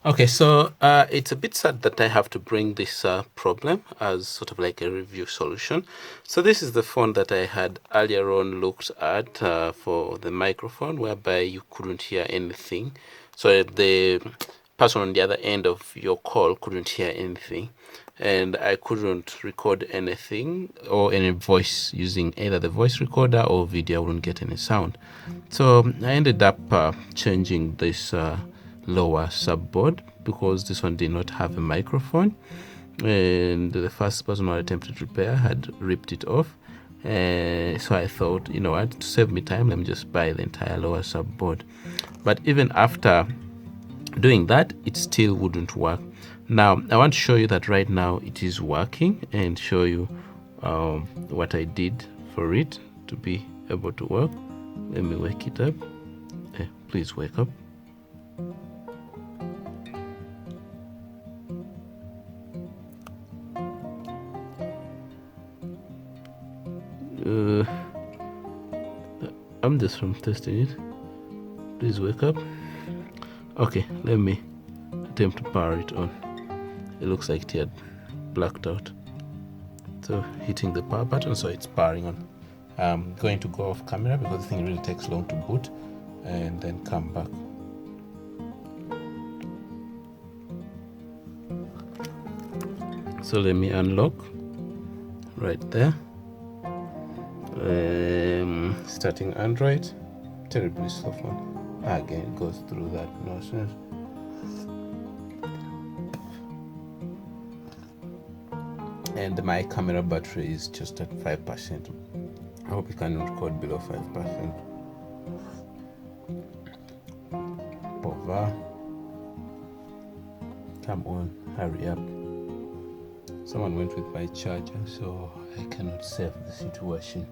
Okay, so it's a bit sad that I have to bring this problem as sort of like a review solution. So this is the phone that I had earlier on looked at for the microphone, whereby you couldn't hear anything. So the person on the other end of your call couldn't hear anything, and I couldn't record anything or any voice using either the voice recorder or video. I wouldn't get any sound. So I ended up changing this lower subboard because this one did not have a microphone, and the first person who attempted repair had ripped it off. So I thought, you know what, to save me time, let me just buy the entire lower subboard. But even after doing that, it still wouldn't work. Now I want to show you that right now it is working and show you what I did for it to be able to work. Let me wake it up. Please wake up. I'm just from testing it. Please wake up. Okay, let me attempt to power it on. It looks like it had blacked out. So hitting the power button, so it's powering on. I'm going to go off camera because the thing really takes long to boot, and then come back. So let me unlock right there. Starting Android, terribly slow phone. Again, it goes through that nonsense. And my camera battery is just at 5%. I hope you can record below 5%. Over. Come on, hurry up. Someone went with my charger, so I cannot save the situation.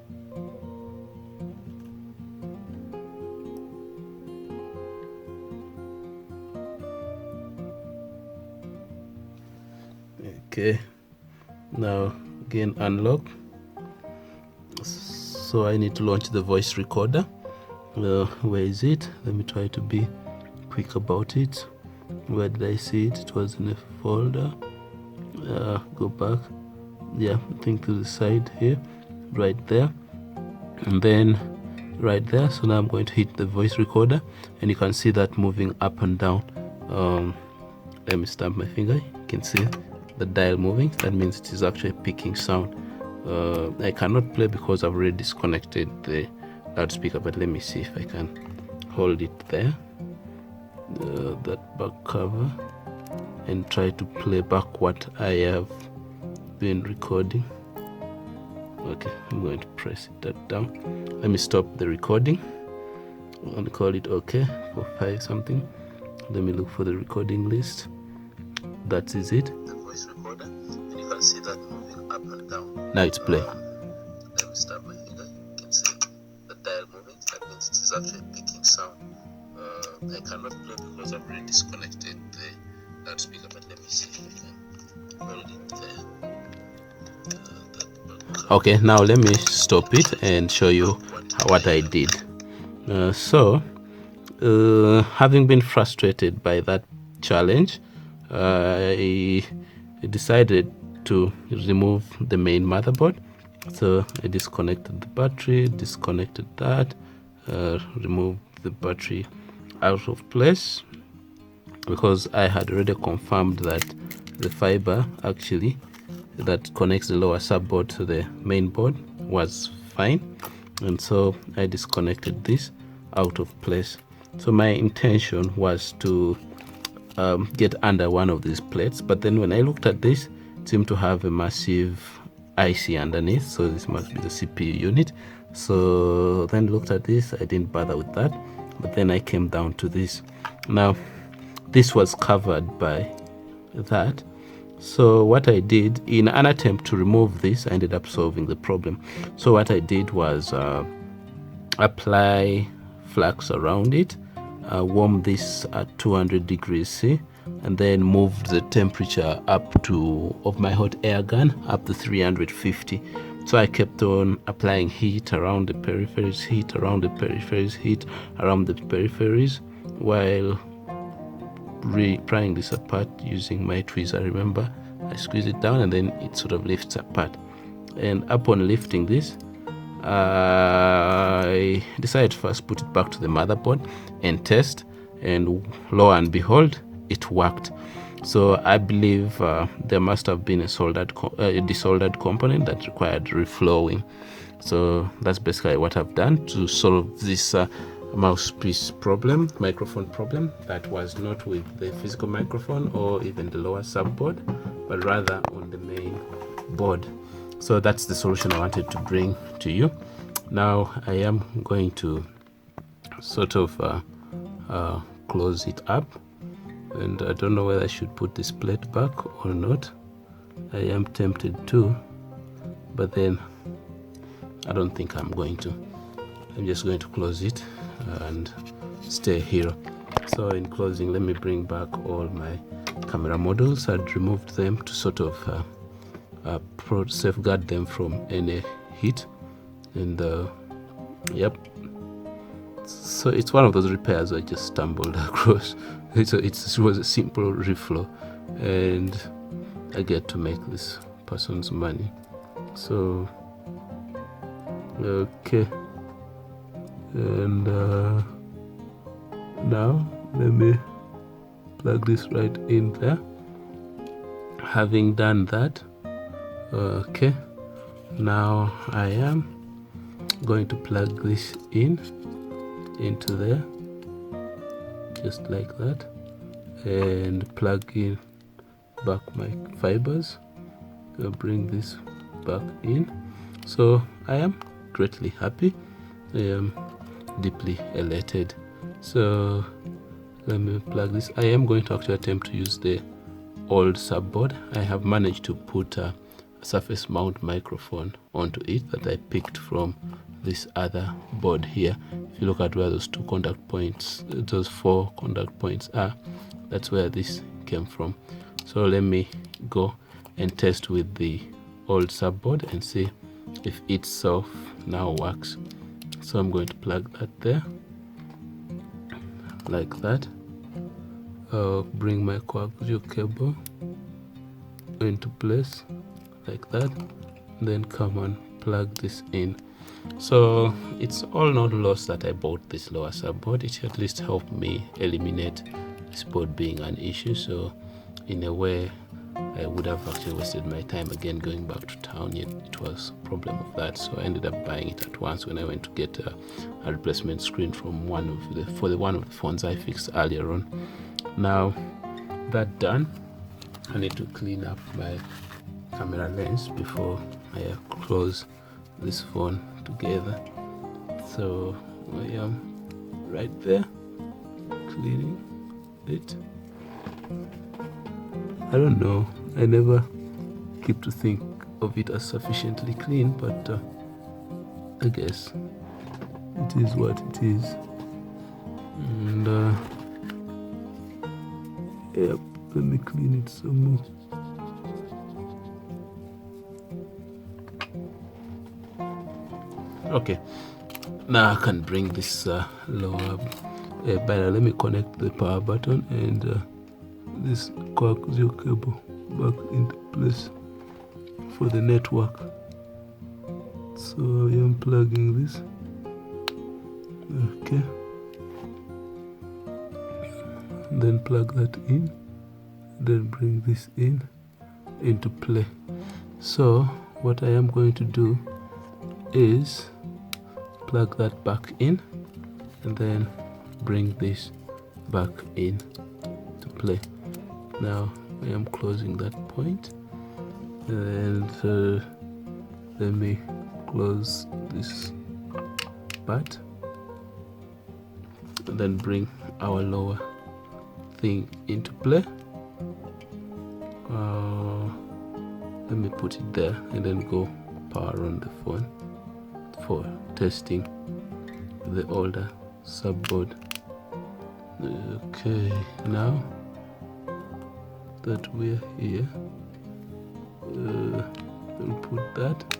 Okay, now again unlock. So I need to launch the voice recorder. Where is it? Let me try to be quick about it. Where did I see it? It was in a folder. Go back. Yeah, I think to the side here, right there, and then right there. So now I'm going to hit the voice recorder, and you can see that moving up and down. Let me stamp my finger. You can see the dial moving. That means it is actually picking sound. I cannot play because I've already disconnected the loudspeaker, but let me see if I can hold it there, that back cover, and try to play back what I have been recording. Okay, I'm going to press that down. Let me stop the recording and call it okay for 5 something. Let me look for the recording list. That is it. The voice recorder, and you can see that moving up and down. Now it's playing. Let me start my finger. You can see the dial moving. That means it is actually picking sound. I cannot play because I've already disconnected the loudspeaker, but let me see if I can hold it there. Okay, now let me stop it and show you what I did. Having been frustrated by that challenge, I decided to remove the main motherboard. So I disconnected the battery, disconnected that, removed the battery out of place, because I had already confirmed that the fiber actually that connects the lower subboard to the main board was fine, and so I disconnected this out of place. So my intention was to get under one of these plates, but then when I looked at this, it seemed to have a massive IC underneath, so this must be the CPU unit. So then looked at this, I didn't bother with that, but then I came down to this. Now this was covered by that. So what I did, in an attempt to remove this, I ended up solving the problem. So what I did was apply flux around it, warm this at 200 degrees C, and then moved the temperature up to, of my hot air gun, up to 350. So I kept on applying heat around the peripheries, heat around the peripheries, heat around the peripheries, while prying this apart using my tweezer. Remember, I squeeze it down and then it sort of lifts apart. And upon lifting this, I decided to first put it back to the motherboard and test, and lo and behold, it worked. So I believe there must have been a desoldered component that required reflowing. So that's basically what I've done to solve this mouthpiece problem, microphone problem, that was not with the physical microphone or even the lower subboard, but rather on the main board. So that's the solution I wanted to bring to you. Now I am going to sort of close it up, and I don't know whether I should put this plate back or not. I am tempted to, but then I don't think I'm going to. I'm just going to close it and stay here. So in closing, let me bring back all my camera models. I'd removed them to sort of safeguard them from any heat, and yep, so it's one of those repairs I just stumbled across. It was a simple reflow, and I get to make this person's money. So okay, and now let me plug this right in there. Having done that, okay, now I am going to plug this into there, just like that, and plug in back my fibers. I'll bring this back in. So I am greatly happy. I am deeply elated. So let me plug this. I am going to actually attempt to use the old subboard. I have managed to put a surface mount microphone onto it that I picked from this other board here. If you look at where those two contact points, those 4 contact points are, that's where this came from. So let me go and test with the old subboard and see if itself now works. So I'm going to plug that there, like that. I'll bring my coaxial cable into place, like that, then come and plug this in. So it's all not lost that I bought this lower subboard. It at least helped me eliminate this board being an issue. So in a way, I would have actually wasted my time again going back to town, yet it was a problem of that. So I ended up buying it at once when I went to get a replacement screen from one of the phones I fixed earlier on. Now that done, I need to clean up my camera lens before I close this phone together. So I am right there cleaning it. I don't know, I never keep to think of it as sufficiently clean, but I guess it is what it is. And yep, let me clean it some more. Okay, now I can bring this lower but let me connect the power button and this coaxial cable back into place for the network. So I am plugging this. Okay, and then plug that in, then bring this into play. So what I am going to do is plug that back in and then bring this back in to play. Now I am closing that point, and let me close this part and then bring our lower thing into play. Let me put it there and then go power on the phone for testing the older subboard. Okay, now that we're here, we'll put that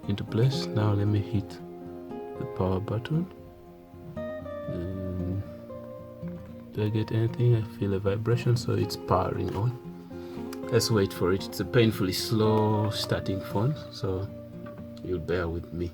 into place. Now let me hit the power button. Do I get anything? I feel a vibration, so it's powering on. Let's wait for it. It's a painfully slow starting phone, so you'll bear with me.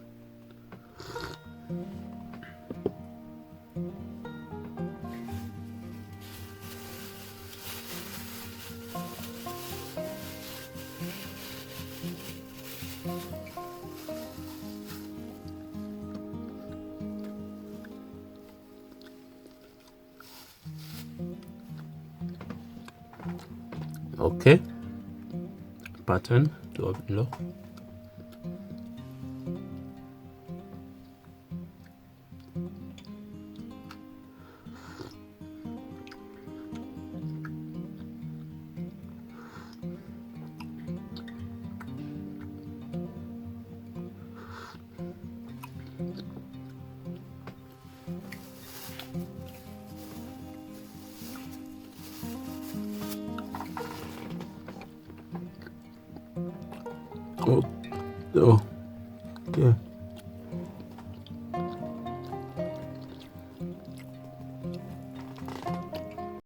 Okay, pattern to unlock. Oh, okay.